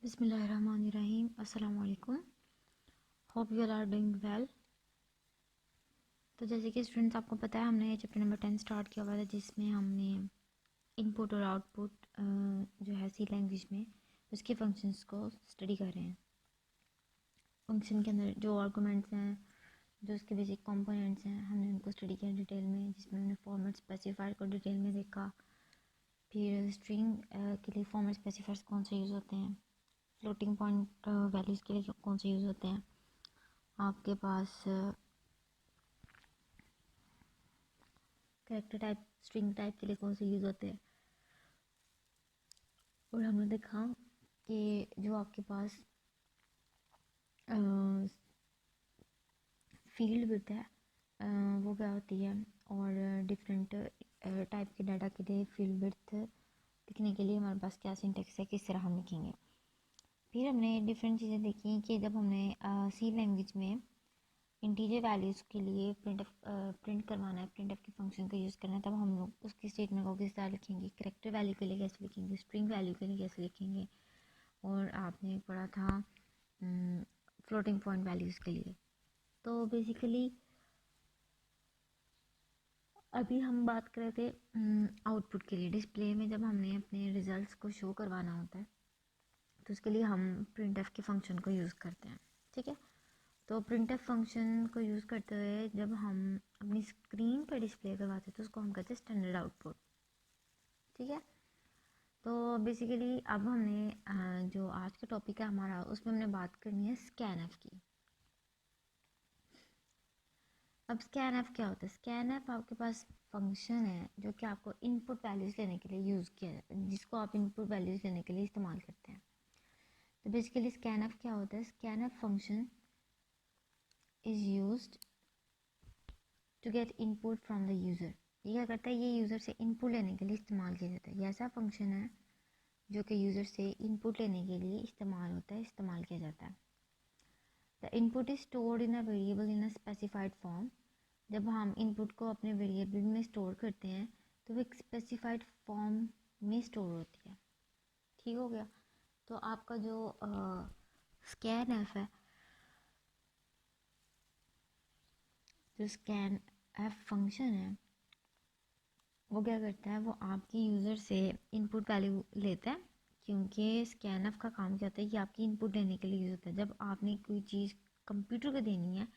बिस्मिल्लाहिर्रहमानिर्रहीम। अस्सलाम वालेकुम। Hope you are doing well. तो जैसे कि स्टूडेंट्स आपको पता है हमने चैप्टर नंबर 10 स्टार्ट किया हुआ था जिसमें हमने इनपुट और आउटपुट जो है सी लैंग्वेज में उसके फंक्शंस को स्टडी कर रहे हैं। फंक्शन के अंदर जो आर्गुमेंट्स हैं, जो उसके बेसिक कंपोनेंट्स हैं, हमने उनको स्टडी किया डिटेल में, जिसमें हमने फॉर्मेट स्पेसिफायर को डिटेल में देखा। फिर स्ट्रिंग के लिए फॉर्मेट स्पेसिफायर्स कौन से यूज़ होते हैं, फ्लोटिंग पॉइंट वैल्यूज़ के लिए कौन से यूज़ होते हैं, आपके पास कैरेक्टर टाइप स्ट्रिंग टाइप के लिए कौन से यूज़ होते हैं। और हमने देखा कि जो आपके पास फील्ड विड्थ है वो क्या होती है, और डिफरेंट टाइप के डाटा के लिए फील्ड विड्थ लिखने के लिए हमारे पास क्या सिंटेक्स है, किस तरह हम लिखेंगे। फिर हमने डिफरेंट चीज़ें देखी कि जब हमने सी लैंग्वेज में इंटीजर वैल्यूज़ के लिए प्रिंट करवाना है, प्रिंट एफ के फंक्शन का यूज़ करना है, तब हम लोग उसकी स्टेटमेंट को किस तरह लिखेंगे, कैरेक्टर वैल्यू के लिए कैसे लिखेंगे, स्ट्रिंग वैल्यू के लिए कैसे लिखेंगे, और आपने पढ़ा था फ्लोटिंग पॉइंट वैल्यूज़ के लिए। तो बेसिकली अभी हम बात कर रहे थे आउटपुट के लिए। डिस्प्ले में जब हमने अपने रिजल्ट्स को शो करवाना होता है तो उसके लिए हम प्रिंट एफ के फंक्शन को यूज़ करते हैं। ठीक है, तो प्रिंट एफ फंक्शन को यूज़ करते हुए जब हम अपनी स्क्रीन पर डिस्प्ले करवाते हैं तो उसको हम कहते हैं स्टैंडर्ड आउटपुट। ठीक है, तो बेसिकली अब हमने जो आज का टॉपिक है हमारा, उसमें हमने बात करनी है स्कैन एफ की। अब स्कैन एफ क्या होता है? स्कैन एफ आपके पास फंक्शन है जो कि आपको इनपुट वैल्यूज़ लेने के लिए यूज़ किया जाता है, जिसको आप इनपुट वैल्यूज़ लेने के लिए इस्तेमाल करते हैं। तो बेसिकली स्कैन एफ क्या होता है? Scanf function is used to get input from the user. ये क्या करता है? ये यूज़र से इनपुट लेने के लिए इस्तेमाल किया जाता है। ये ऐसा फंक्शन है जो कि यूज़र से इनपुट लेने के लिए इस्तेमाल होता है, इस्तेमाल किया जाता है। The input is stored in a variable in a specified form. जब हम इनपुट को अपने वेरिएबल में स्टोर करते हैं तो वो एक स्पेसिफाइड फॉर्म में स्टोर होती है। ठीक हो गया। तो आपका जो स्कैन एफ है, जो स्कैन एफ फंक्शन है, वो क्या करता है? वो आपकी यूज़र से इनपुट वैल्यू लेता है, क्योंकि स्कैन एफ का काम क्या होता है कि आपकी इनपुट देने के लिए यूज़ होता है। जब आपने कोई चीज़ कंप्यूटर को देनी है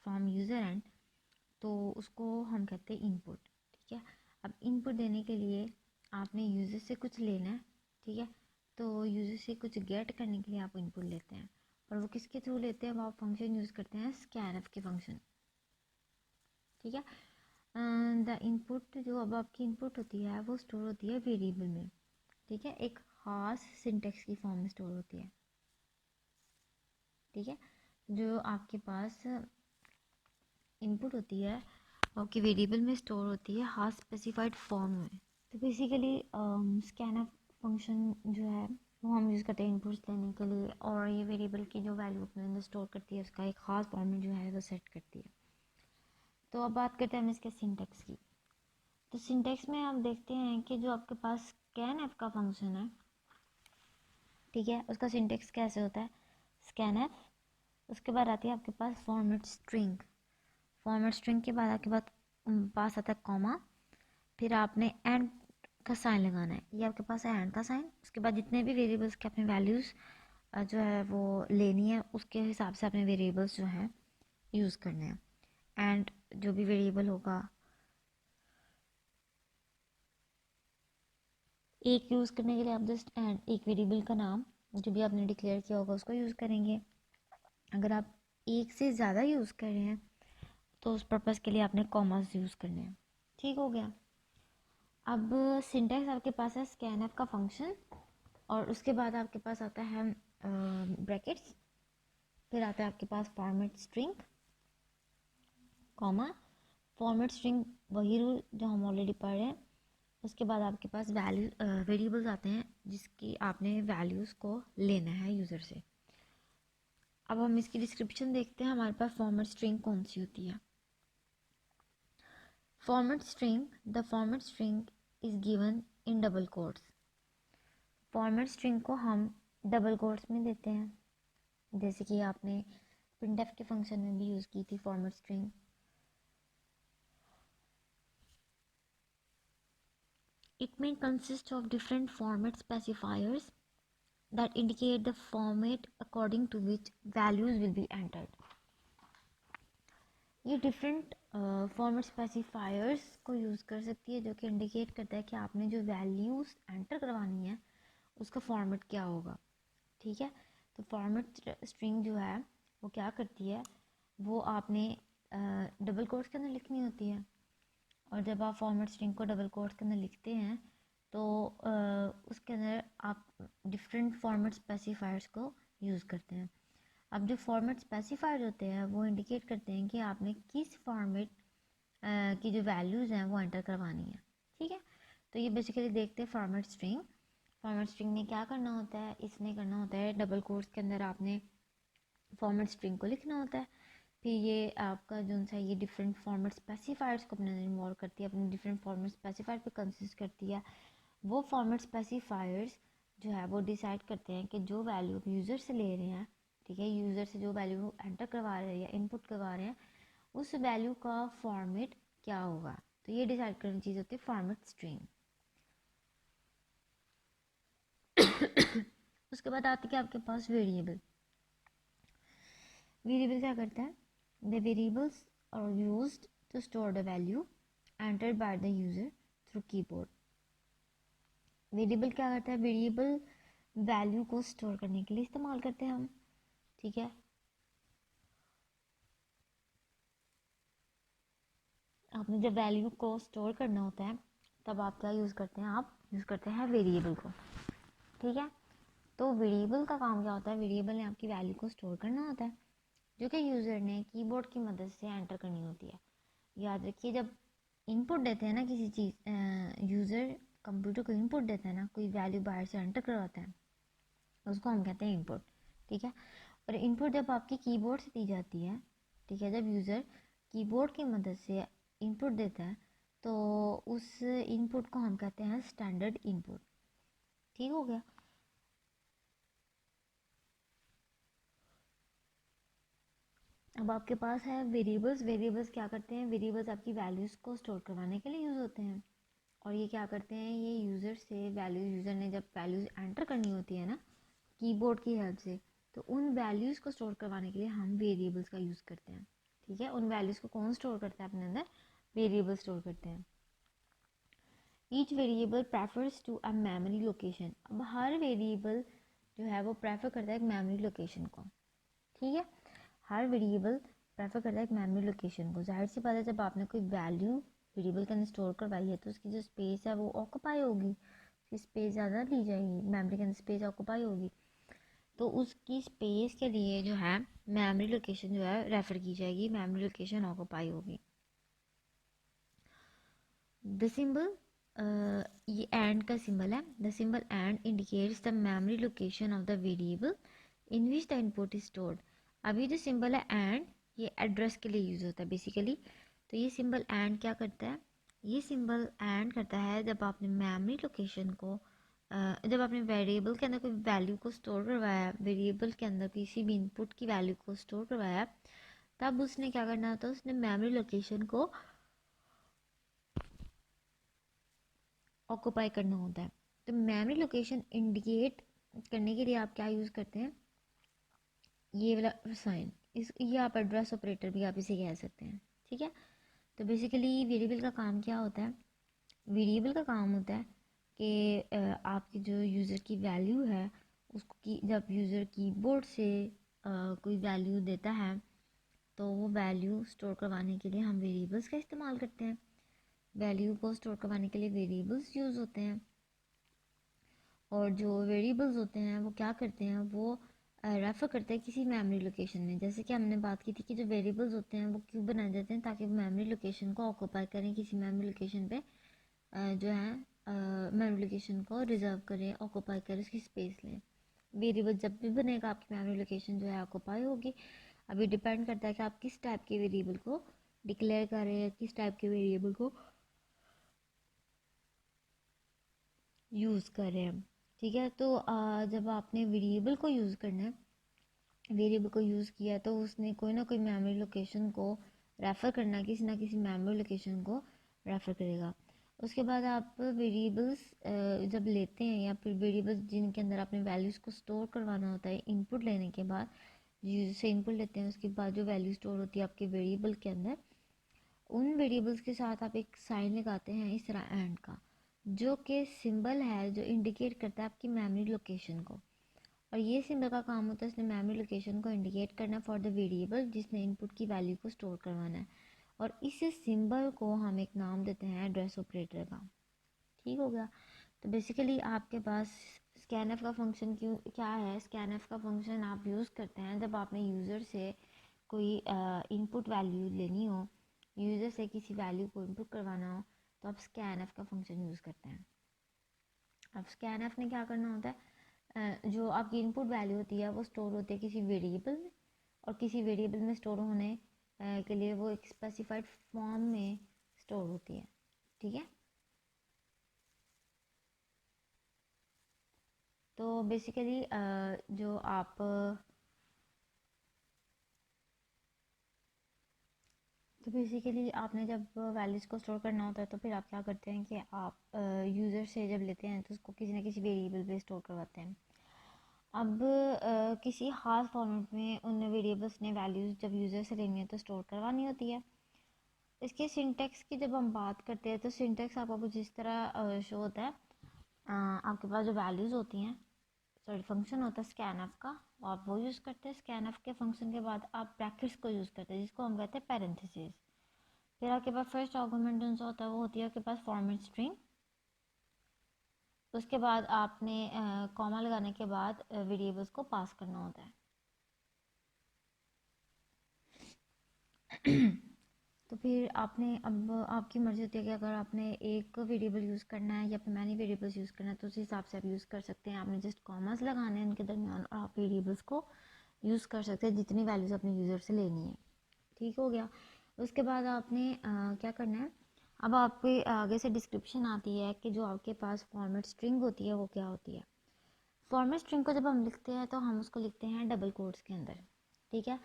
फ्रॉम यूज़र एंड, तो उसको हम कहते हैं इनपुट। ठीक है, अब इनपुट देने के लिए आपने यूज़र से कुछ लेना है। ठीक है, तो यूज़र से कुछ गेट करने के लिए आप इनपुट लेते हैं, और वो किसके थ्रू लेते हैं? वो आप फंक्शन यूज़ करते हैं, स्कैन एफ के फंक्शन। ठीक है, द इनपुट जो अब आपकी इनपुट होती है वो स्टोर होती है वेरिएबल में। ठीक है, एक खास सिंटेक्स की फॉर्म में स्टोर होती है। ठीक है, जो आपके पास इनपुट होती है आपकी वेरिएबल में स्टोर होती है खास स्पेसिफाइड फॉर्म में। तो बेसिकली स्कैन एफ फंक्शन जो है वो हम यूज़ करते हैं इनपुट्स लेने के लिए, और ये वेरिएबल की जो वैल्यू अपने अंदर स्टोर करती है उसका एक ख़ास फॉर्मेट जो है वो सेट करती है। तो अब बात करते हैं हम इसके सिंटेक्स की। तो सिंटेक्स में आप देखते हैं कि जो आपके पास स्कैन एफ का फंक्शन है, ठीक है, उसका सिंटेक्स कैसे होता है? स्कैन एफ, उसके बाद आती है आपके पास फॉर्मेट स्ट्रिंग। फॉर्मेट स्ट्रिंग के बाद आपके पास आता है कॉमा, फिर आपने एंड का साइन लगाना है। ये आपके पास है एंड का साइन। उसके बाद जितने भी वेरिएबल्स के अपने वैल्यूज़ जो है वो लेनी है, उसके हिसाब से अपने वेरिएबल्स जो हैं यूज़ करने हैं। एंड जो भी वेरिएबल होगा एक यूज़ करने के लिए आप जस्ट एंड एक वेरिएबल का नाम जो भी आपने डिक्लेयर किया होगा उसको यूज़ करेंगे। अगर आप एक से ज़्यादा यूज़ कर रहे हैं तो उस पर्पज़ के लिए आपने कॉमास यूज़ करने हैं। ठीक हो गया। अब सिंटेक्स आपके पास है स्कैन एफ का फंक्शन, और उसके बाद आपके पास आता है ब्रैकेट्स, फिर आता है आपके पास format string comma. Format string वही रूल जो हम ऑलरेडी पढ़ रहे हैं। उसके बाद आपके पास वैल्यू वेरिएबल्स आते हैं जिसकी आपने वैल्यूज़ को लेना है यूज़र से। अब हम इसकी डिस्क्रिप्शन देखते हैं, हमारे पास फॉर्मेट स्ट्रिंग कौन सी होती है। Format string, the format string is given in double quotes. Format string को हम डबल कोट्स में देते हैं, जैसे कि आपने प्रिंटफ के फंक्शन में भी यूज़ की थी format string. It may consist of different format specifiers that indicate the format according to which values will be entered. ये डिफरेंट फॉर्मेट स्पेसिफायर्स को यूज़ कर सकती है, जो कि इंडिकेट करता है कि आपने जो वैल्यूज़ एंटर करवानी है उसका फॉर्मेट क्या होगा। ठीक है, तो फॉर्मेट स्ट्रिंग जो है वो क्या करती है, वो आपने डबल कोट्स के अंदर लिखनी होती है, और जब आप फॉर्मेट स्ट्रिंग को डबल कोट्स के अंदर लिखते हैं तो उसके अंदर आप डिफरेंट फॉर्मेट स्पेसिफायर्स को यूज़ करते हैं। अब जो फॉर्मेट स्पेसिफायर होते हैं वो इंडिकेट करते हैं कि आपने किस फॉर्मेट की जो वैल्यूज़ हैं वो एंटर करवानी है। ठीक है, तो ये बेसिकली देखते हैं फॉर्मेट स्ट्रिंग। फॉर्मेट स्ट्रिंग ने क्या करना होता है, इसने करना होता है डबल कोट्स के अंदर आपने फॉर्मेट स्ट्रिंग को लिखना होता है। फिर ये आपका जो सा ये डिफरेंट फॉर्मेट स्पेसिफायर्स को अपने अंदर इन्वॉल्व करती है, अपने डिफरेंट फॉर्मेट स्पेसिफायर पे कंसिस्ट करती है। वो फॉर्मेट स्पेसिफायर्स जो है वो डिसाइड करते हैं कि जो वैल्यू यूज़र से ले रहे हैं, ठीक है, यूज़र से जो वैल्यू एंटर करवा रहे हैं या इनपुट करवा रहे हैं उस वैल्यू का फॉर्मेट क्या होगा। तो ये डिसाइड करने चीज़ होती है फॉर्मेट स्ट्रिंग। उसके बाद आती है आपके पास वेरिएबल। वेरिएबल क्या करता है, the variables are used to store the value entered by the user through keyboard. Variable क्या करता है, वेरिएबल वैल्यू को स्टोर करने के लिए इस्तेमाल करते हैं हम। ठीक है, आपने जब वैल्यू को स्टोर करना होता है तब आप क्या यूज़ करते हैं, आप यूज़ करते हैं वेरिएबल को। ठीक है, तो वेरिएबल का काम क्या होता है, वेरिएबल ने आपकी वैल्यू को स्टोर करना होता है जो कि यूज़र ने कीबोर्ड की मदद से एंटर करनी होती है। याद रखिए, जब इनपुट देते हैं ना किसी चीज़, यूज़र कंप्यूटर को इनपुट देता है ना, कोई वैल्यू बाहर से एंटर करवाता है, उसको हम कहते हैं इनपुट। ठीक है, और इनपुट जब आपकी कीबोर्ड से दी जाती है, ठीक है, जब यूज़र कीबोर्ड की मदद से इनपुट देता है तो उस इनपुट को हम कहते हैं स्टैंडर्ड इनपुट। ठीक हो गया। अब आपके पास है वेरिएबल्स। वेरिएबल्स क्या करते हैं, वेरिएबल्स आपकी वैल्यूज़ को स्टोर करवाने के लिए यूज़ होते हैं, और ये क्या करते हैं, ये यूज़र से वैल्यूज़, यूज़र ने जब वैल्यूज़ एंटर करनी होती है ना कीबोर्ड की हेल्प से, तो उन वैल्यूज़ को स्टोर करवाने के लिए हम वेरिएबल्स का यूज़ करते हैं। ठीक है, उन वैल्यूज़ को कौन स्टोर करता है अपने अंदर, वेरिएबल स्टोर करते हैं। Each variable prefers to a memory location. अब हर वेरिएबल जो है वो प्रेफर करता है एक मेमोरी लोकेशन को। ठीक है, हर वेरिएबल प्रेफर करता है एक मेमोरी लोकेशन को। जाहिर सी बात है, जब आपने कोई वैल्यू वेरिएबल के अंदर स्टोर करवाई है तो उसकी जो स्पेस है वो ऑक्यूपाई होगी, उसकी स्पेस ज़्यादा ली जाएगी, मेमोरी के अंदर स्पेस ऑक्यूपाई होगी, तो उसकी स्पेस के लिए जो है मेमोरी लोकेशन जो है रेफ़र की जाएगी, मेमोरी लोकेशन ऑक्यूपाई होगी। द सिंबल, ये एंड का सिंबल है, the symbol and indicates the memory location of the variable in which the input is stored. अभी जो सिंबल है एंड, ये एड्रेस के लिए यूज़ होता है बेसिकली। तो ये सिंबल एंड क्या करता है, ये सिंबल एंड करता है जब आपने मेमोरी लोकेशन को जब आपने वेरिएबल के अंदर कोई वैल्यू को स्टोर करवाया, वेरिएबल के अंदर किसी भी इनपुट की वैल्यू को स्टोर करवाया, तब उसने क्या करना होता है, उसने मेमोरी लोकेशन को ऑक्यूपाई करना होता है। तो मेमोरी लोकेशन इंडिकेट करने के लिए आप क्या यूज़ करते हैं, ये वाला साइन, इस ये आप एड्रेस ऑपरेटर भी आप इसे कह सकते हैं। ठीक है, तो बेसिकली वेरिएबल का काम क्या होता है, वेरिएबल का काम होता है कि आपकी जो यूज़र की वैल्यू है उसको की जब यूज़र कीबोर्ड से कोई वैल्यू देता है तो वो वैल्यू स्टोर करवाने के लिए हम वेरिएबल्स का इस्तेमाल करते हैं। वैल्यू को स्टोर करवाने के लिए वेरिएबल्स यूज़ होते हैं, और जो वेरिएबल्स होते हैं वो क्या करते हैं, वो रेफ़र करते हैं किसी मेमोरी लोकेशन में। जैसे कि हमने बात की थी कि जो वेरिएबल्स होते हैं वो क्यों बनाए जाते हैं, ताकि वो मेमोरी लोकेशन को ऑक्यूपाई करें, किसी मेमोरी लोकेशन पे जो है मेमोरी लोकेशन को रिजर्व करें, ऑक्यूपाई करें, उसकी स्पेस लें। वेरिएबल जब भी बनेगा आपकी मेमोरी लोकेशन जो है ऑक्यूपाई होगी। अभी डिपेंड करता है कि आप किस टाइप के वेरिएबल को डिक्लेयर कर रहे हैं, किस टाइप के वेरिएबल को यूज़ कर रहे हैं। ठीक है। तो जब आपने वेरिएबल को यूज़ करना है, वेरिएबल को यूज़ किया तो उसने कोई ना कोई मेमोरी लोकेशन को रेफ़र करना है, किसी ना किसी मेमोरी लोकेशन को रेफ़र करेगा। उसके बाद आप वेरिएबल्स जब लेते हैं, या फिर वेरिएबल्स जिनके अंदर आपने वैल्यूज़ को स्टोर करवाना होता है, इनपुट लेने के बाद यूजर से इनपुट लेते हैं, उसके बाद जो वैल्यू स्टोर होती है आपके वेरिएबल के अंदर, उन वेरिएबल्स के साथ आप एक साइन लगाते हैं इस तरह एंड का, जो कि सिंबल है जो इंडिकेट करता है आपकी मेमोरी लोकेशन को। और ये सिंबल का काम होता है इसने मेमोरी लोकेशन को इंडिकेट करना फॉर द वेरिएबल जिसने इनपुट की वैल्यू को स्टोर करवाना है। और इस सिंबल को हम एक नाम देते हैं एड्रेस ऑपरेटर का। ठीक हो गया। तो बेसिकली आपके पास स्कैनएफ का फंक्शन क्यों क्या है, स्कैनएफ का फंक्शन आप यूज़ करते हैं जब आपने यूज़र से कोई इनपुट वैल्यू लेनी हो, यूज़र से किसी वैल्यू को इनपुट करवाना हो, तो आप स्कैनएफ का फंक्शन यूज़ करते हैं। अब स्कैनएफ ने क्या करना होता है, जो आपकी इनपुट वैल्यू होती है वो स्टोर होती है किसी वेरिएबल में, और किसी वेरिएबल में स्टोर होने के लिए वो एक स्पेसिफाइड फॉर्म में स्टोर होती है। ठीक है। तो बेसिकली जो आप तो बेसिकली आपने जब वैल्यूज़ को स्टोर करना होता है तो फिर आप क्या करते हैं कि आप यूज़र से जब लेते हैं तो उसको किसी ना किसी वेरिएबल पे स्टोर करवाते हैं। अब किसी ख़ास फॉर्मेट में उन वेरिएबल्स ने वैल्यूज़ जब यूज़र से लेनी है तो स्टोर करवानी होती है। इसके सिंटेक्स की जब हम बात करते हैं तो सिंटेक्स आपको कुछ इस तरह शो होता है। आपके पास जो वैल्यूज़ होती हैं, सॉरी फंक्शन होता है स्कैनएफ का, आप वो यूज़ करते हैं। स्कैनएफ के फंक्शन के बाद आप ब्रैकेट्स को यूज़ करते हैं जिसको हम कहते हैं पैरेंथेसिस। फिर आपके पास फर्स्ट आर्गूमेंट जो होता है वो होती है आपके पास फॉर्मेट स्ट्रिंग। उसके बाद आपने कॉमा लगाने के बाद वेरिएबल्स को पास करना होता है। तो फिर आपने अब आपकी मर्ज़ी होती है कि अगर आपने एक वेरिएबल यूज़ करना है या फिर मैनी वेरिएबल्स यूज़ करना है तो उस हिसाब से आप यूज़ कर सकते हैं। आपने जस्ट कॉमास लगाने हैं उनके दरमियान और आप वेरिएबल्स को यूज़ कर सकते हैं जितनी वैल्यूज़ अपने यूज़र से लेनी है। ठीक हो गया। उसके बाद आपने क्या करना है, अब आपके आगे से डिस्क्रिप्शन आती है कि जो आपके पास फॉर्मेट स्ट्रिंग होती है वो क्या होती है। फॉर्मेट स्ट्रिंग को जब हम लिखते हैं तो हम उसको लिखते हैं डबल कोट्स के अंदर। ठीक है।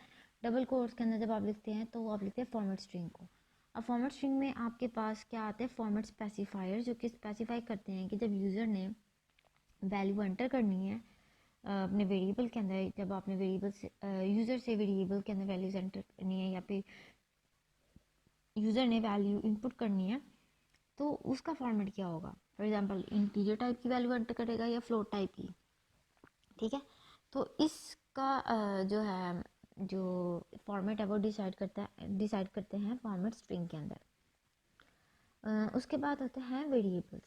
डबल कोट्स के अंदर जब आप लिखते हैं तो आप लिखते हैं फॉर्मेट स्ट्रिंग को। अब फॉर्मेट स्ट्रिंग में आपके पास क्या आते हैं, फॉर्मेट स्पेसिफायर, जो कि स्पेसिफाई करते हैं कि जब यूज़र ने वैल्यू एंटर करनी है अपने वेरिएबल के अंदर, जब आपने वेरिएबल से यूज़र से वेरिएबल के अंदर वैल्यूज एंटर करनी है या फिर यूज़र ने वैल्यू इनपुट करनी है तो उसका फॉर्मेट क्या होगा। फॉर एग्जांपल इंटीजर टाइप की वैल्यू एंटर करेगा या फ्लोट टाइप की। ठीक है। तो इसका जो है जो फॉर्मेट है वो डिसाइड करते हैं फॉर्मेट स्ट्रिंग के अंदर। उसके बाद होते हैं वेरिएबल्स।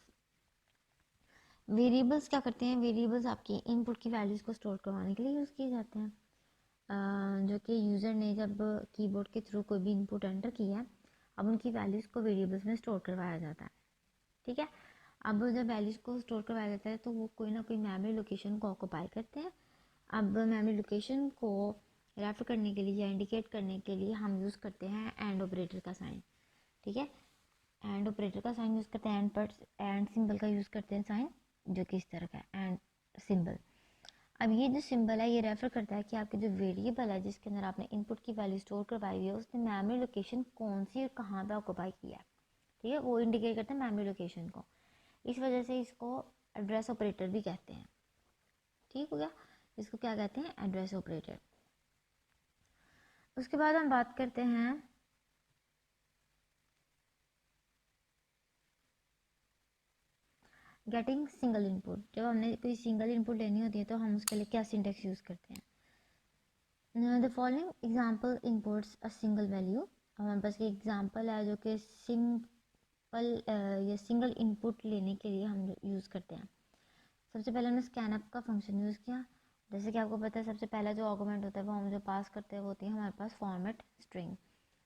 वेरिएबल्स क्या करते हैं, वेरिएबल्स आपकी इनपुट की वैल्यूज़ को स्टोर करवाने के लिए यूज़ किए जाते हैं, जो कि यूज़र ने जब कीबोर्ड के थ्रू कोई भी इनपुट एंटर किया है, अब उनकी वैल्यूज़ को वेरिएबल्स में स्टोर करवाया जाता है। ठीक है। अब जब वैल्यूज़ को स्टोर करवाया जाता है तो वो कोई ना कोई मेमोरी लोकेशन को ऑक्यूपाई करते हैं। अब मेमोरी लोकेशन को रेफर करने के लिए या इंडिकेट करने के लिए हम यूज़ करते हैं एंड ऑपरेटर का साइन। ठीक है। एंड ऑपरेटर का साइन यूज़ करते हैं, एंड पर एंड सिंबल का यूज़ करते हैं साइन, जो कि इस तरह का है एंड सिंबल। अब ये जो सिंबल है ये रेफर करता है कि आपके जो वेरिएबल है जिसके अंदर आपने इनपुट की वैल्यू स्टोर करवाई हुई है उसने मेमोरी लोकेशन कौन सी और कहाँ पे ऑक्यूपाई किया है। ठीक है। वो इंडिकेट करते हैं मेमोरी लोकेशन को। इस वजह से इसको एड्रेस ऑपरेटर भी कहते हैं। ठीक हो गया। इसको क्या कहते हैं, एड्रेस ऑपरेटर। उसके बाद हम बात करते हैं गेटिंग सिंगल इनपुट। जब हमने कोई सिंगल इनपुट लेनी होती है तो हम उसके लिए क्या सिंटेक्स यूज़ करते हैं। The following example inputs a single value. हमारे पास एक एग्जांपल है जो कि सिंपल या सिंगल इनपुट लेने के लिए हम यूज़ करते हैं। सबसे पहले हमने स्कैनअप का फंक्शन यूज़ किया। जैसे कि आपको पता है सबसे पहला जो आर्गूमेंट होता है वो हम जो पास करते हैं वो होती है हमारे पास फॉर्मेट स्ट्रिंग,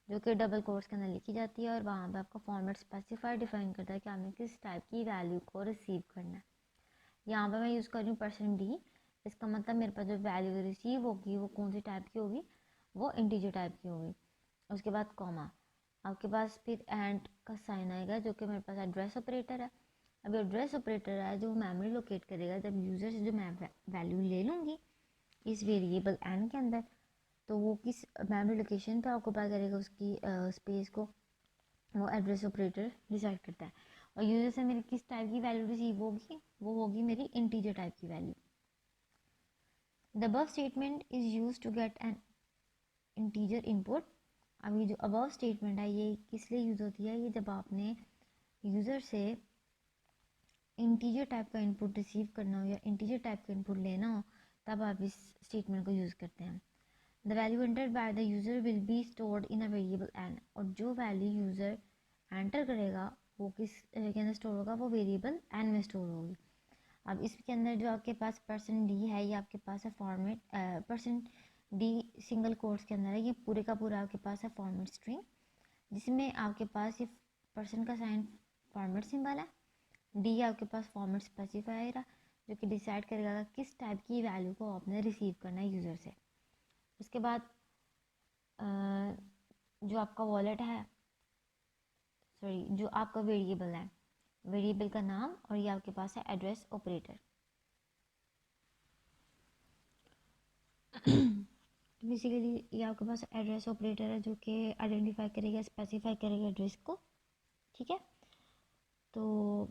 जो कि डबल कोट्स के अंदर लिखी जाती है और वहाँ पे आपका फॉर्मेट स्पेसिफाई डिफाइन करता है कि आपने किस टाइप की वैल्यू को रिसीव करना है। यहाँ पे मैं यूज़ कर रही हूँ %d। इसका मतलब मेरे पास जो वैल्यू रिसीव होगी वो कौन सी टाइप की होगी, वो इंटीजर टाइप की होगी। उसके बाद कॉमा, आपके पास फिर एंड का साइन आएगा जो कि मेरे पास एड्रेस ऑपरेटर है। अब एड्रेस ऑपरेटर है जो मेमोरी लोकेट करेगा जब यूज़र से जो मैं वैल्यू ले लूँगी इस वेरिएबल एन के अंदर, तो वो किस मेमोरी लोकेशन पे ऑक्यूपाई करेगा उसकी स्पेस को, वो एड्रेस ऑपरेटर डिसाइड करता है। और यूज़र से मेरी किस टाइप की वैल्यू रिसीव होगी, वो होगी मेरी इंटीजर टाइप की value. The above statement is use to get an integer input. अब ये जो अबव स्टेटमेंट है ये किस लिए यूज़ होती है, ये जब आपने यूज़र से इंटीजर टाइप का इनपुट रिसीव करना हो या इंटीजर टाइप का इनपुट लेना हो, तब आप इस स्टेटमेंट को यूज़ करते हैं। The value entered by the user will be stored in a variable N, और जो वैल्यू यूज़र एंटर करेगा वो किस के अंदर स्टोर होगा, वो वेरिएबल एन में स्टोर होगी। अब इसके अंदर जो आपके पास %d है ये आपके पास है फॉर्मेट %d सिंगल कोट्स के अंदर है, ये पूरे का पूरा आपके पास है फॉर्मेट स्ट्रिंग, जिसमें आपके पास ये % का साइन फॉर्मेट सिंबल है, डी आपके पास फॉर्मेट स्पेसिफायर है जो कि डिसाइड करेगा किस टाइप की वैल्यू को आपने रिसीव करना है यूज़र से। उसके बाद जो आपका वॉलेट है, सॉरी जो आपका वेरिएबल है, वेरिएबल का नाम, और ये आपके पास है एड्रेस ऑपरेटर। बेसिकली ये आपके पास एड्रेस ऑपरेटर है जो कि आइडेंटिफाई करेगा, स्पेसिफाई करेगा एड्रेस को, ठीक है। तो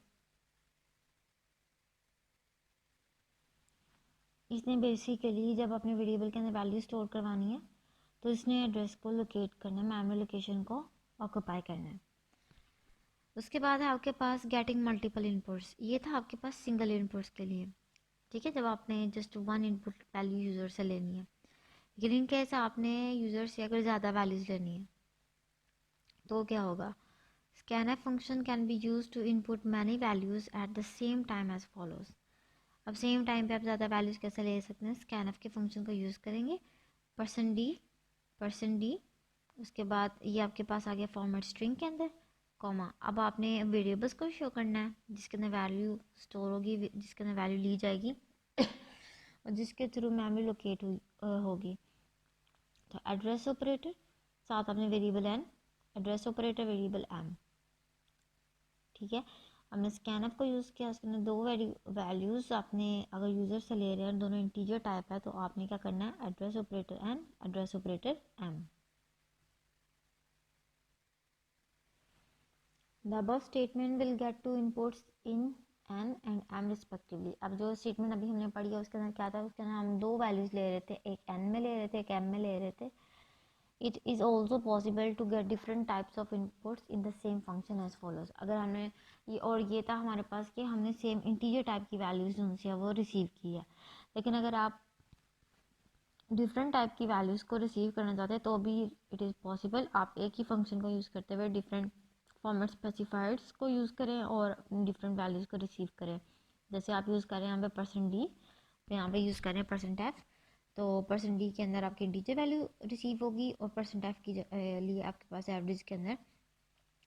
इसने बेसिकली जब अपने वेरिएबल के अंदर वैल्यू स्टोर करवानी है तो इसने एड्रेस को लोकेट करना है, मेमोरी लोकेशन को ऑक्यूपाई करना है। उसके बाद है आपके पास गेटिंग मल्टीपल इनपुट्स, ये था आपके पास सिंगल इनपुट्स के लिए, ठीक है, जब आपने just one input value user से लेनी है। लेकिन इन केस आपने यूज़र से अगर ज़्यादा वैल्यूज़ लेनी है तो क्या होगा, scanf function can be use to input many values at the same time as follows. अब सेम टाइम पे आप ज़्यादा वैल्यूज़ कैसे ले सकते हैं, scanf के फंक्शन को यूज़ करेंगे, %d, उसके बाद ये आपके पास आ गया फॉर्मेट स्ट्रिंग के अंदर, कॉमा, अब आपने वेरिएबल्स को शो करना है जिसके अंदर वैल्यू स्टोर होगी, जिसके अंदर वैल्यू ली जाएगी और जिसके थ्रू मेमोरी लोकेट होगी। तो एड्रेस ऑपरेटर, साथ आपने variable N, address operator variable M, ठीक है। हमने स्कैनफ को यूज़ किया, उसके अंदर दो वैल्यूज़ आपने अगर यूज़र से ले रहे हैं, दोनों इंटीजर टाइप है, तो आपने क्या करना है, address operator N, address operator M. The above statement will get two inputs in N and M respectively. अब जो स्टेटमेंट अभी हमने पढ़ी है उसके अंदर क्या था, उसके अंदर हम दो वैल्यूज़ ले रहे थे, एक एन में ले रहे थे, एक एम में ले रहे थे। It is also possible to get different types of inputs in the same function as follows. अगर हमने ये, और ये था हमारे पास कि हमने सेम इंटीजर टाइप की वैल्यूज़ उनसे वो रिसीव की है, लेकिन अगर आप डिफरेंट टाइप की वैल्यूज़ को रिसीव करना चाहते हैं तो भी इट इज़ पॉसिबल, आप एक ही फंक्शन को यूज़ करते हुए डिफरेंट फॉर्मेट स्पेसिफायर्स को यूज़ करें और डिफरेंट वैल्यूज़ को रिसीव करें। जैसे आप यूज़ कर रहे हैं यहाँ पे %d, तो यहाँ पे यूज़ कर रहे हैं %f, तो %d के अंदर आपकी इंटीजर वैल्यू रिसीव होगी और %f की लिए आपके पास एवरेज के अंदर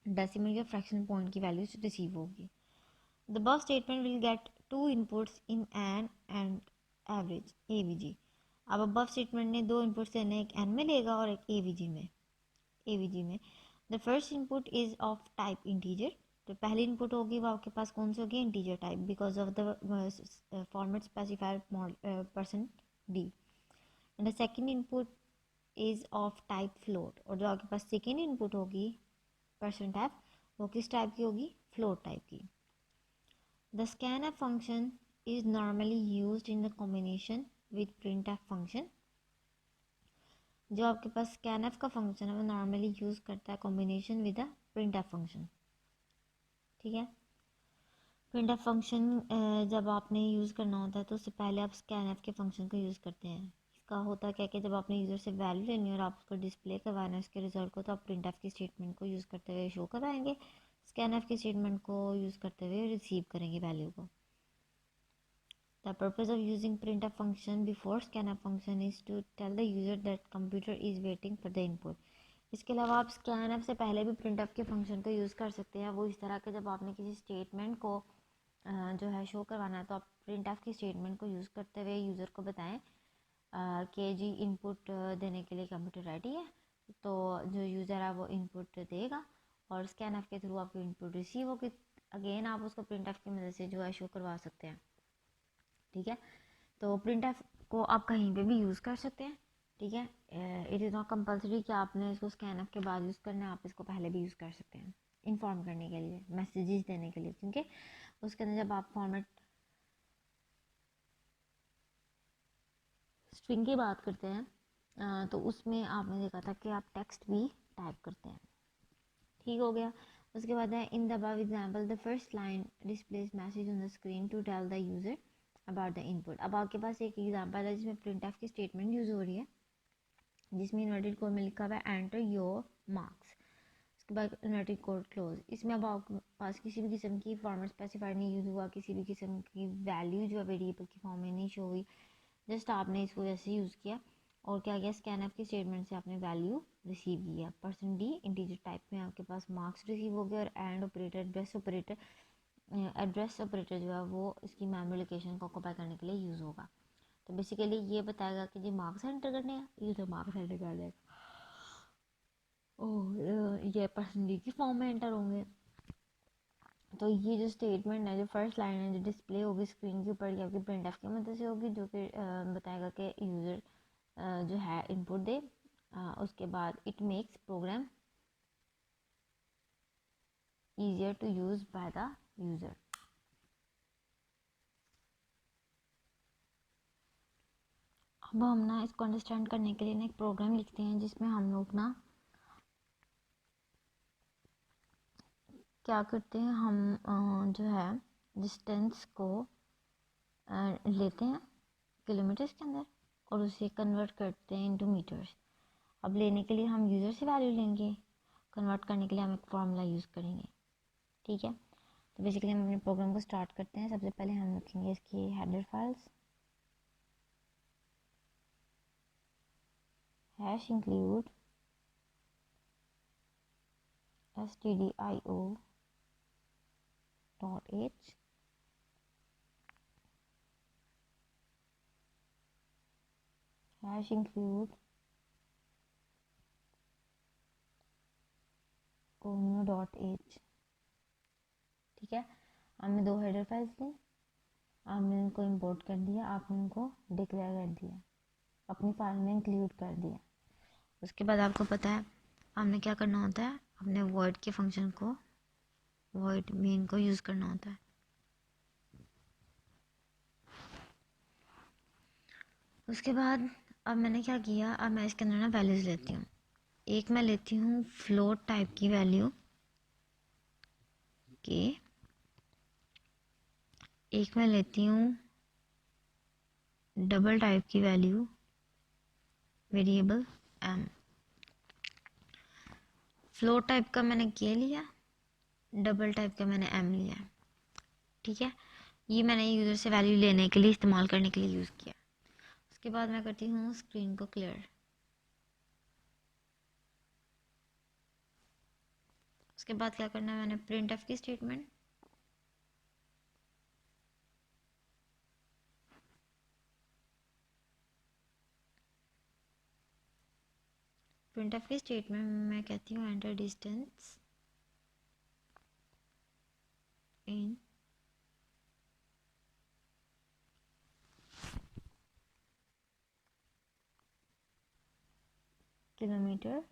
डेसिमल या फ्रैक्शन पॉइंट की वैल्यूज रिसीव होगी। The above statement will get two inputs in N and average AVG. अब above स्टेटमेंट ने दो इनपुट्स लेने, एक एन में लेगा और एक एवीजी में। The first input is of type integer, तो पहली इनपुट होगी वो आपके पास कौन सी होगी, integer type, because of the format specifier %d। And the second input is of type float, और जो आपके पास सेकेंड इनपुट होगी %f, वो किस टाइप की होगी, फ्लोट टाइप की। The scanf function is normally used in the combination with printf function. जो आपके पास scanf का फंक्शन है वो नॉर्मली यूज़ करता है combination with the printf function, ठीक है। printf फंक्शन जब आपने यूज़ करना होता है तो उससे पहले आप scanf के फंक्शन को यूज़ करते हैं। इसका होता क्या कि जब आपने यूज़र से वैल्यू लेनी है और आप उसको डिस्प्ले करवाना है उसके रिजल्ट को, तो आप printf की स्टेटमेंट को यूज़ करते हुए शो कराएंगे, scanf की स्टेटमेंट को यूज़ करते हुए रिसीव करेंगे वैल्यू को। The purpose of using printf function before scanf function is to tell the user that computer is waiting for the input. इसके अलावा आप scanf से पहले भी printf के फंक्शन को यूज़ कर सकते हैं। वो इस तरह के जब आपने किसी स्टेटमेंट को जो है शो करवाना है तो आप printf की स्टेटमेंट को यूज़ करते हुए यूज़र को बताएं कि जी इनपुट देने के लिए कंप्यूटर रेडी है, तो जो यूज़र है वो इनपुट देगा और scanf के थ्रू आपकी इनपुट रिसीव होगी। अगेन आप उसको प्रिंट एफ की मदद से जो है शो करवा सकते हैं। ठीक है, तो प्रिंट एफ को आप कहीं पे भी यूज़ कर सकते हैं। ठीक है, इट इज़ नॉट कंपल्सरी कि आपने इसको स्कैन एफ के बाद यूज़ करना है, आप इसको पहले भी यूज़ कर सकते हैं इन्फॉर्म करने के लिए, मैसेजेस देने के लिए, क्योंकि उसके अंदर जब आप फॉर्मेट स्ट्रिंग की बात करते हैं तो उसमें आपने देखा था कि आप टेक्स्ट भी टाइप करते हैं। ठीक हो गया। उसके बाद है in the above example the first line displays message on the screen to tell the user about the input. अब आपके पास एक एग्जांपल है जिसमें प्रिंट एफ की स्टेटमेंट यूज़ हो रही है, जिसमें इन्वर्टेड कोड में लिखा हुआ है एंटर योर मार्क्स, उसके बाद इन्वर्टेड कोड क्लोज। इसमें अब आपके पास किसी भी किस्म की फॉर्मेट स्पेसिफाइड नहीं यूज़ हुआ, किसी भी किस्म की वैल्यू जो है वेरिएबल की फॉर्म में नहीं शो हुई, जस्ट आपने इसको जैसे यूज़ किया और क्या किया, स्कैन एफ की स्टेटमेंट से आपने वैल्यू रिसीव किया। परसेंट डी इंटीजर टाइप में आपके पास मार्क्स रिसीव हो गया, और एंड ऑपरेटर एड्रेस ऑपरेटर जो है वो इसकी मेमोरी लोकेशन को ऑक्यूपाई करने के लिए यूज़ होगा। तो बेसिकली ये बताएगा कि जी मार्क्स एंटर करने हैं, ये तो मार्क्स एंटर कर देगा, और ये परसेंट डी की फॉर्म में एंटर होंगे। तो ये जो स्टेटमेंट है, जो फर्स्ट लाइन है जो डिस्प्ले होगी स्क्रीन के ऊपर, ये आपकी प्रिंट एफ की मदद से होगी, जो कि बताएगा कि यूज़र जो है इनपुट दे। उसके बाद it makes program easier to use by the user. अब हम ना इसको अंडरस्टैंड करने के लिए ना एक प्रोग्राम लिखते हैं, जिसमें हम लोग ना क्या करते हैं, हम जो है डिस्टेंस को लेते हैं किलोमीटर्स के अंदर और उसे कन्वर्ट करते हैं इनटू मीटर्स। अब लेने के लिए हम यूज़र से वैल्यू लेंगे, कन्वर्ट करने के लिए हम एक फार्मूला यूज़ करेंगे। ठीक है, तो बेसिकली हम अपने प्रोग्राम को स्टार्ट करते हैं। सबसे पहले हम लिखेंगे इसकी header files, hash include stdio dot h, hash include conio dot h। ठीक है, हमने दो हेडर फाइल्स ली, आपने उनको इंपोर्ट कर दिया, आपने उनको डिक्लेयर कर दिया, अपनी फाइल में इंक्लूड कर दिया। उसके बाद आपको पता है हमने क्या करना होता है, अपने वॉइड के फंक्शन को, वॉइड मेन को यूज़ करना होता है। उसके बाद अब मैंने क्या किया, अब मैं इसके अंदर ना वैल्यूज़ लेती हूँ। एक मैं लेती हूँ फ्लोट टाइप की वैल्यू के, एक मैं लेती हूँ डबल टाइप की value variable m. Float type का मैंने के लिया, डबल टाइप का मैंने एम लिया। ठीक है, ये मैंने यूज़र से वैल्यू लेने के लिए, इस्तेमाल करने के लिए यूज़ किया। उसके बाद मैं करती हूँ स्क्रीन को क्लियर। उसके बाद क्या करना है, मैंने प्रिंट एफ की स्टेटमेंट, प्रिंट एफ की स्टेटमेंट में मैं कहती हूँ एंटर डिस्टेंस इन किलोमीटर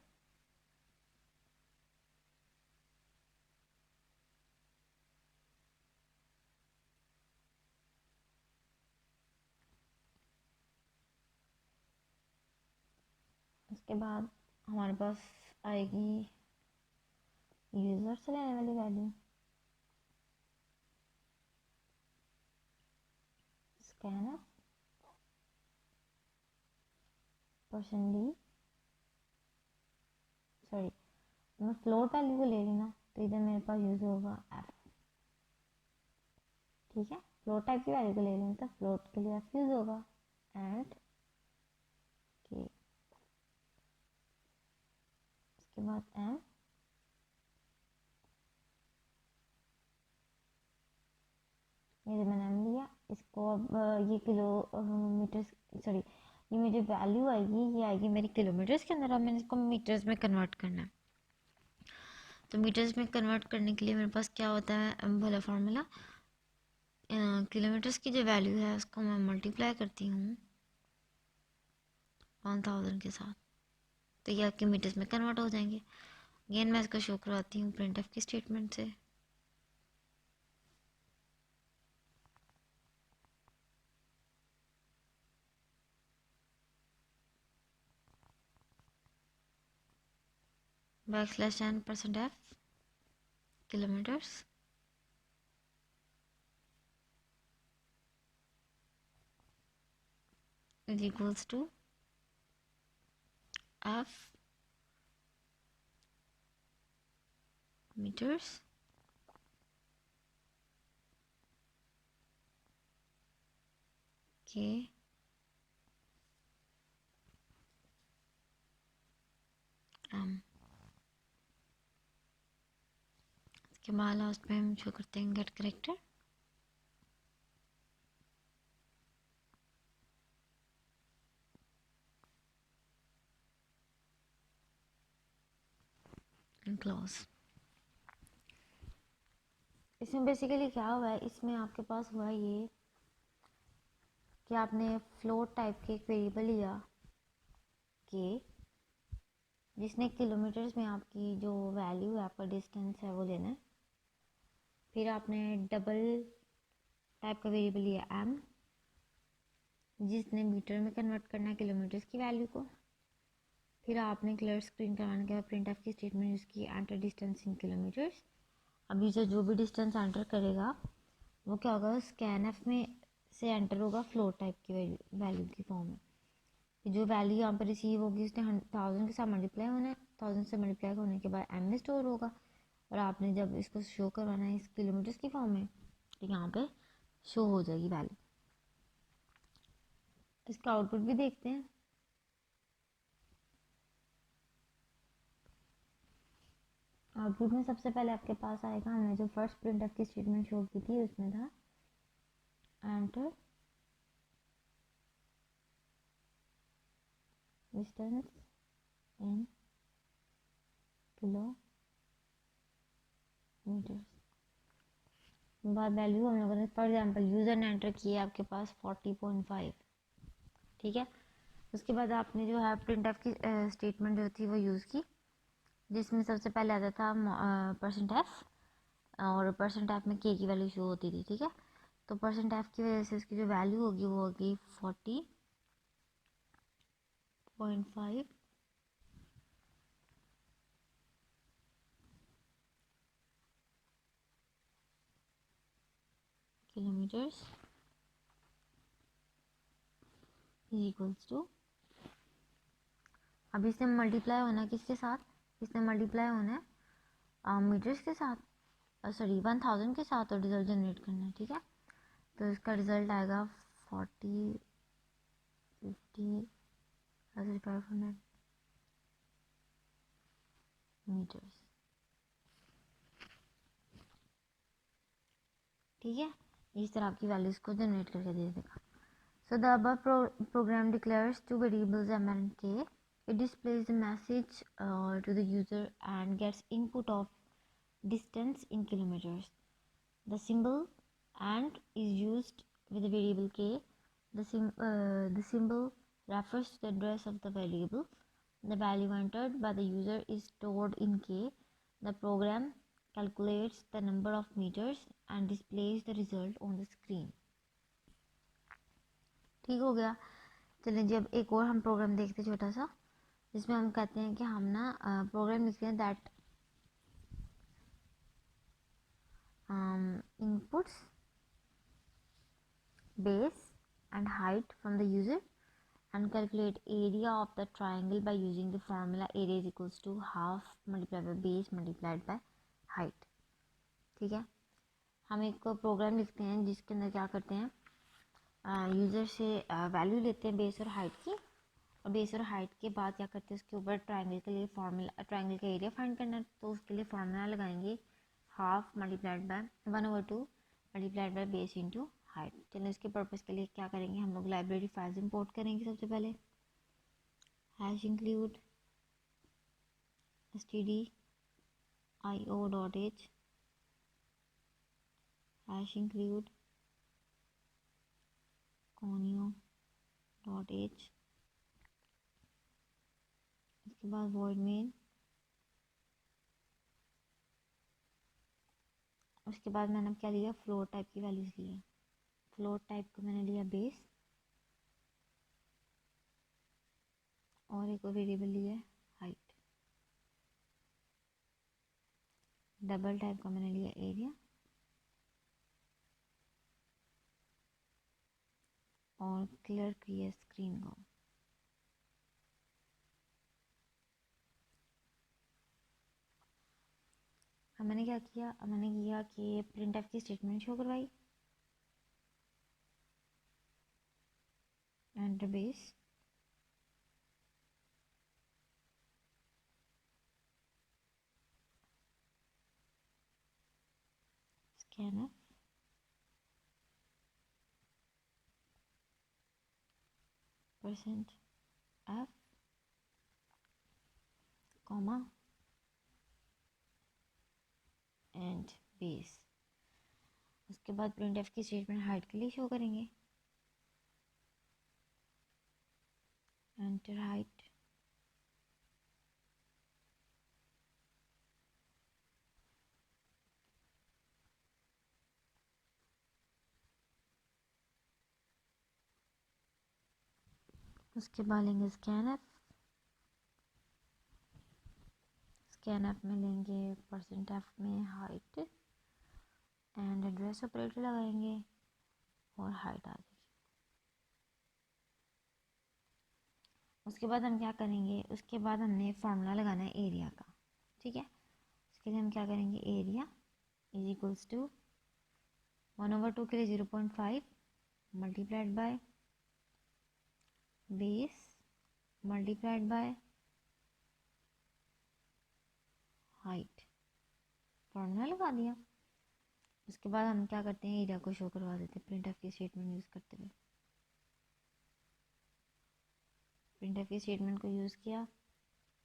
उसके बाद हमारे पास आएगी यूज़र से लेने वाली value, scanner percent D, sorry मैं फ्लोट वैल्यू को ले रही ना, तो इधर मेरे पास यूज़ होगा एफ। ठीक है, फ्लोट टाइप की वैल्यू को ले रही हूँ तो फ्लोट के लिए एफ यूज़ होगा, एंड के। उसके बाद एम, ये जो मैंने एम लिया इसको अब ये किलोमीटर, सॉरी ये मेरी वैल्यू आएगी, ये आएगी मेरी किलोमीटर्स के अंदर। अब मैंने इसको मीटर्स में कन्वर्ट करना है। तो मीटर्स में कन्वर्ट करने के लिए मेरे पास क्या होता है भला फार्मूला, किलोमीटर्स की जो वैल्यू है उसको मैं मल्टीप्लाई करती हूँ 1000 के साथ, तो ये आपके मीटर्स में कन्वर्ट हो जाएंगे। अगेन मैं इसको शो करवाती हूँ प्रिंटफ की स्टेटमेंट से। \n% f kilometers is equals to f meters के इसके बाद लास्ट में हम शो करते हैं गेट करेक्टर। क्लोज। इसमें बेसिकली क्या हुआ है, इसमें आपके पास हुआ ये कि आपने फ्लोट टाइप के एक वेरिएबल लिया के जिसने किलोमीटर्स में आपकी जो वैल्यू है, आपका डिस्टेंस है वो लेना है। फिर आपने डबल टाइप का वेरिएबल लिया एम जिसने मीटर में कन्वर्ट करना है किलोमीटर्स की वैल्यू को। फिर आपने क्लियर स्क्रीन कराने के बाद प्रिंट एफ की स्टेटमेंट जिसकी एंटर डिस्टेंस इन किलोमीटर्स। अब यूजर जो भी डिस्टेंस एंटर करेगा वो क्या होगा, स्कैन एफ में से एंटर होगा फ्लोट टाइप की वैल्यू की फॉर्म में। जो वैल्यू यहाँ पर रिसीव होगी उसने 1000 के साथ मल्टीप्लाई होना है, 1000 से मल्टीप्लाई होने के बाद एम में स्टोर होगा। और आपने जब इसको शो करवाना है इस किलोमीटर्स की फॉर्म में तो यहाँ पे शो हो जाएगी वैल्यू। इसका आउटपुट भी देखते हैं। आउटपुट में सबसे पहले आपके पास आएगा, हमने जो फर्स्ट प्रिंटफ की स्टेटमेंट शो की थी उसमें था एंटर डिस्टेंस इन किलोमीटर्स। बाद वैल्यू हम लोगों ने फॉर एग्जांपल यूज़र ने एंटर किया आपके पास 40.5, ठीक है। उसके बाद आपने जो है प्रिंटफ की स्टेटमेंट जो थी वो यूज़ की जिसमें सबसे पहले आता था %f और %f में के की वैल्यू शो होती थी, ठीक है। तो %f की वजह से उसकी जो वैल्यू होगी वो होगी 40.5 किलोमीटर्स इज इक्वल्स टू। अब इसने मल्टीप्लाई होना है किसके साथ, इसने मल्टीप्लाई होना है मीटर्स के साथ, सॉरी 1000 के साथ, और रिजल्ट जनरेट करना है, ठीक है। तो इसका रिजल्ट आएगा 40 50 500 मीटर्स, ठीक है। इस तरह आपकी वैल्यूज़ को जनरेट करके दे देगा। So the above program declares two variables m and k. It displays the message to the user and gets input of distance in kilometers. The symbol and is used with the variable k. The symbol refers to the address of the variable. The value entered by the user is stored in k. The program calculates the number of meters and displays the result on the screen. ठीक हो गया। चलिए जी अब एक और हम programme देखते हैं छोटा सा, जिसमें हम कहते हैं कि हम ना प्रोग्राम लिखते हैं that inputs base and height from the user and calculate area of the triangle by using the formula area is equals to half multiplied by base multiplied by height, ठीक है। हम एक प्रोग्राम लिखते हैं जिसके अंदर क्या करते हैं, यूज़र से वैल्यू लेते हैं बेस और हाइट की, और बेस और हाइट के बाद क्या करते हैं उसके ऊपर ट्राइंगल के लिए फार्मूला, ट्राइंगल का एरिया फाइंड करना है तो उसके लिए फार्मूला लगाएंगे half multiplied bye 1/2 multiplied by base into height. चलिए इसके पर्पज़ के लिए क्या करेंगे, हम लोग लाइब्रेरी फाइल्स इंपोर्ट करेंगे। सबसे पहले hash include std io.h hash include conio.h, उसके बाद void main, उसके बाद मैंने क्या लिया, फ्लोट टाइप की वैल्यूज ली है। फ्लोट टाइप को मैंने लिया बेस, और एक और वेरिएबल लिया है हाइट। डबल टाइप का मैंने लिया एरिया, और क्लियर किया स्क्रीन को। अब मैंने क्या किया, अब मैंने किया कि प्रिंटफ की स्टेटमेंट शो करवाई, enter base, scanf, %f, comma, and base. उसके बाद प्रिंटफ की स्टेटमेंट हाइट के लिए शो करेंगे, एंटर हाइट, उसके बाद लेंगे स्कैनफ, स्कैनफ में लेंगे %f में हाइट, एंड एड्रेस ऑपरेटर लगाएंगे और हाइट आ जाएगी। उसके बाद हम क्या करेंगे, उसके बाद हमने फार्मूला लगाना है एरिया का, ठीक है। उसके लिए हम क्या करेंगे, एरिया इज इक्वल्स टू 1/2 के लिए 0.5 multiplied by base multiplied by height. Formula लगा दिया। उसके बाद हम क्या करते हैं, एरिया को शो करवा देते हैं प्रिंटफ की स्टेटमेंट यूज़ करते हुए। प्रिंटफ की स्टेटमेंट को यूज़ किया,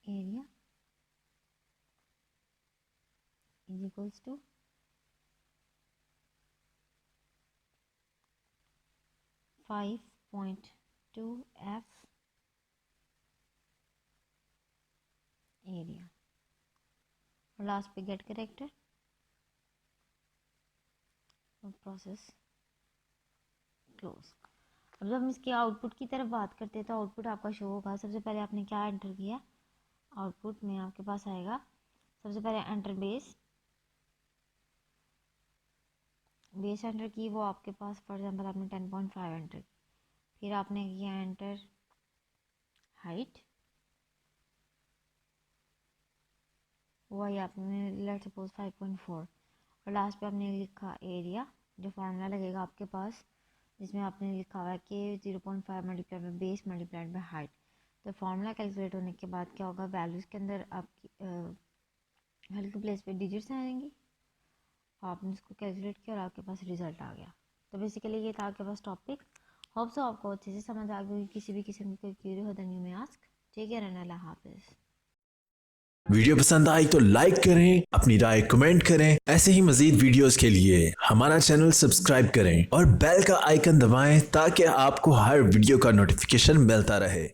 area is equals to 5.2f area, और लास्ट पे गेट करेक्टर और प्रोसेस क्लोज। अब जब हम इसके आउटपुट की तरफ बात करते हैं तो आउटपुट आपका शो होगा। सबसे पहले आपने क्या एंटर किया, आउटपुट में आपके पास आएगा सबसे पहले एंटर बेस, बेस एंटर की, वो आपके पास फॉर एग्जांपल आपने 10.5 एंटर की, फिर आपने किया एंटर हाइट, वही आपने लेट्स सपोज 5.4, और लास्ट पे आपने लिखा एरिया, जो फार्मूला लगेगा आपके पास जिसमें आपने लिखा हुआ है कि 0.5 multiplied by base multiplied by height. तो फार्मूला कैलकुलेट होने के बाद क्या होगा, वैल्यूज़ के अंदर आपकी वैल्यू के प्लेस पे डिजिट्स आएंगी, आपने उसको कैलकुलेट किया और आपके पास रिजल्ट आ गया। तो बेसिकली ये था आपके पास टॉपिक। होप सो आपको अच्छे से समझ आ गई। किसी भी किस्म की कोई क्वेरी हो तो यू में आस्क। टेक केयर एंड अल्लाह हाफिज़। वीडियो पसंद आई तो लाइक करें, अपनी राय कमेंट करें। ऐसे ही मजीद वीडियोस के लिए हमारा चैनल सब्सक्राइब करें और बेल का आइकन दबाएं ताकि आपको हर वीडियो का नोटिफिकेशन मिलता रहे।